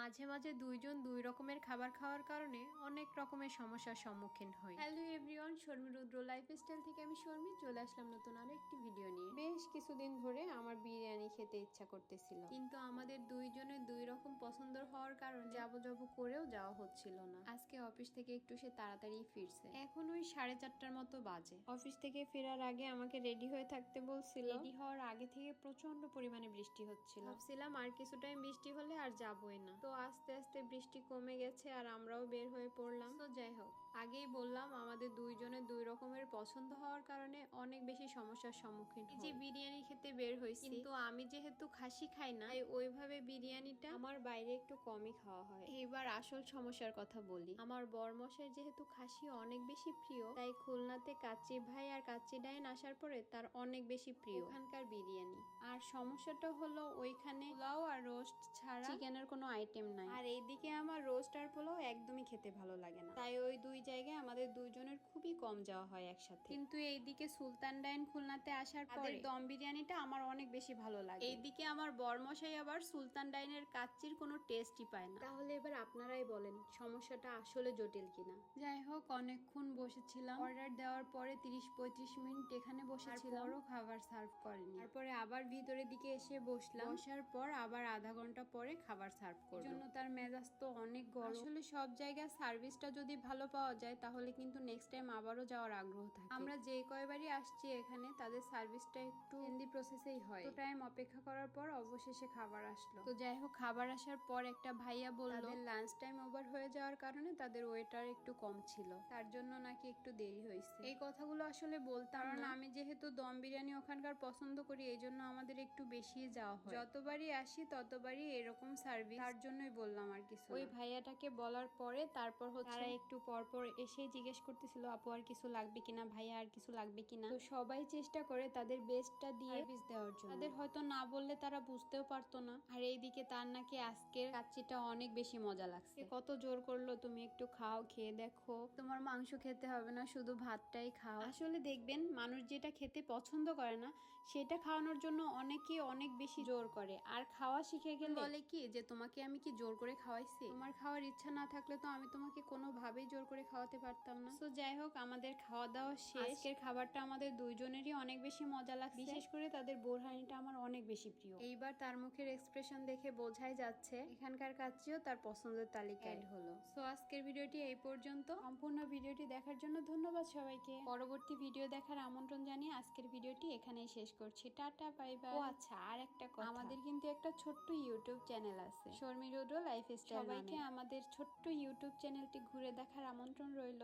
মাঝে মাঝে দুইজন দুই রকমের খাবার খাওয়ার কারণে অনেক রকমের সমস্যার সম্মুখীন হই। হ্যালো এভরিওয়ান, শর্মি রুদ্র লাইফস্টাইল থেকে আমি শর্মি চলে আসলাম নতুন আরো একটি ভিডিও নিয়ে। বেশ কিছুদিন ধরে আমার বিরিয়ানি খেতে ইচ্ছা করতেছিল, কিন্তু আমাদের দুইজনের দুই রকম পছন্দ হওয়ার কারণে যাবো যাবো করেও যাওয়া হচ্ছিল না। আজকে অফিস থেকে একটু সে তাড়াতাড়ি ফিরছে, এখন ওই 4:30টার মতো বাজে। অফিস থেকে ফেরার আগে আমাকে রেডি হয়ে থাকতে বলছিল। রেডি হওয়ার আগে থেকে প্রচন্ড পরিমাণে বৃষ্টি হচ্ছিল, ভাবছিলাম আর কিছু টাইম বৃষ্টি হলে আর যাবোই না। তো আস্তে আস্তে বৃষ্টি কমে গেছে আর আমরাও বের হয়ে পড়লাম। তো যাই হোক, আগেই বললাম আমাদের দুইজনের দুই রকমের পছন্দ হওয়ার কারণে অনেক বেশি সমস্যার সম্মুখীন। এই যে বিরিয়ানি খেতে বের হয়েছি, কিন্তু আমি যেহেতু খাসি খাই না, তাই ওইভাবে বিরিয়ানিটা আমার বাইরে একটু কমই খাওয়া হয়। এইবার আসল সমস্যার কথা বলি। আমার বরমশাই যেহেতু খাসি অনেক বেশি প্রিয়, তাই খুলনাতে কাচ্চি ভাই আর কাচ্চি ডাইন আসার পরে তার অনেক বেশি প্রিয় ওখানকার বিরিয়ানি। আর সমস্যাটা হলো ওইখানে পোলাও আর রোস্ট ছাড়া চিকেনের কোনো আইটেম নাই, আর এইদিকে আমার রোস্ট আর পোলাও একদমই খেতে ভালো লাগে না। তাই ওই দুই জায়গায় আমাদের দুইজনের খুবই কম যাওয়া হয় একসাথে। কিন্তু এইদিকে সুলতান ডাইন খুলনাতে আসার পরে দম বিরিয়ানিটা আমার অনেক বেশি ভালো লাগে। এইদিকে আমার বরমশাই আবার সুলতান ডাইনের কাচ্চির কোনো টেস্টই পায় না। তাহলে এবার আপনারাই বলেন সমস্যাটা আসলে জটিল কিনা। যাই হোক, অনেকক্ষণ বসেছিলাম। অর্ডার দেওয়ার পরে 30-35 মিনিট এখানে বসেছিলাম, আরও খাবার সার্ভ করেনি। তারপরে আবার ভিতরের দিকে এসে বসলাম, বসার পর আবার আধা ঘন্টা পরে খাবার সার্ভ করলো। জন্য তার মেজাজ তো অনেক গরম। আসলে সব জায়গায় সার্ভিসটা যদি ভালো পাওয়া যায় তাহলে কিন্তু নেক্সট টাইম আবারও যাওয়ার আগ্রহ থাকে। আমরা যে কয়বারই আসছি এখানে তাদের সার্ভিসটা একটু লেন্দি প্রসেসেই হয়। তো টাইম অপেক্ষা করার পর অবশেষে খাবার আসলো। তো যাই হোক, খাবার আসার পর একটা ভাইয়া বলল তাদের লাঞ্চ টাইম ওভার হয়ে যাওয়ার কারণে তাদের ওয়েটার একটু কম ছিল, তার জন্য নাকি একটু দেরি হয়েছে। এই কথাগুলো আসলে বলতাম না, আমি যেহেতু দম বিরিয়ানি ওখানকার পছন্দ করি এই জন্য আমাদের একটু বেশি যাওয়া হয়। যতবারই আসি ততবারই এরকম সার্ভিস, তার জন্যই বললাম আর কিছু। ওই ভাইয়াটাকে বলার পরে তারপর হচ্ছে তারা একটু পরপর এসেই জিজ্ঞেস করতেছিল আপু আর কিছু লাগবে কিনা, ভাইয়া আর কিছু লাগবে কিনা। তো সবাই চেষ্টা করে তাদের বেস্টটা দিয়ে সার্ভিস দেওয়ার জন্য। তাদের হয়তো না বললে তারা বুঝতেও পারতো না। আর এইদিকে তার নাকি আজকের কাচ্চিটা অনেক বেশি মজা লাগছে। কত জোর করলো তুমি একটু খাও, খেয়ে দেখো, তোমার মাংস খেতে হবে না, শুধু ভাতটাই খাও। আসলে দেখবেন মানুষ যেটা খেতে পছন্দ করে না সেটা খাওয়ানোর জন্য অনেকে অনেক বেশি জোর করে, আর খাওয়া শিখে গেলে বলে কি যে তোমাকে আমি কি জোর করে খাওয়াইছি, তোমার খাওয়ার ইচ্ছা না থাকলে তো আমি তোমাকে কোনোভাবেই জোর করে খাওয়াতে পারতাম না। তো যাই হোক, আমাদের খাওয়া দাওয়া শেষ। আজকের খাবারটা আমাদের দুইজনেরই অনেক বেশি মজা লাগছে, বিশেষ করে তাদের বোরহানিটা আমার অনেক বেশি প্রিয়। এইবার তার মুখের এক্সপ্রেশন দেখে বোঝাই যাচ্ছে এখানকার কাচ্চিও তার পছন্দের তালিকায় হলো। সো আজকের ভিডিওটি এই পর্যন্ত। সম্পূর্ণ ভিডিওটি দেখার জন্য ধন্যবাদ সবাইকে। পরবর্তী ভিডিও দেখার আমন্ত্রণ জানিয়ে আজকের ভিডিওটি এখানেই শেষ করছি। Tata, bye bye. ও আচ্ছা, আর একটা কথা, আমাদের কিন্তু একটা ছোট্ট ইউটিউব চ্যানেল আছে, শর্মি রুদ্র লাইফস্টাইল। সবাইকে আমাদের ছোট্ট ইউটিউব চ্যানেলটি ঘুরে দেখার আমন্ত্রণ রইল।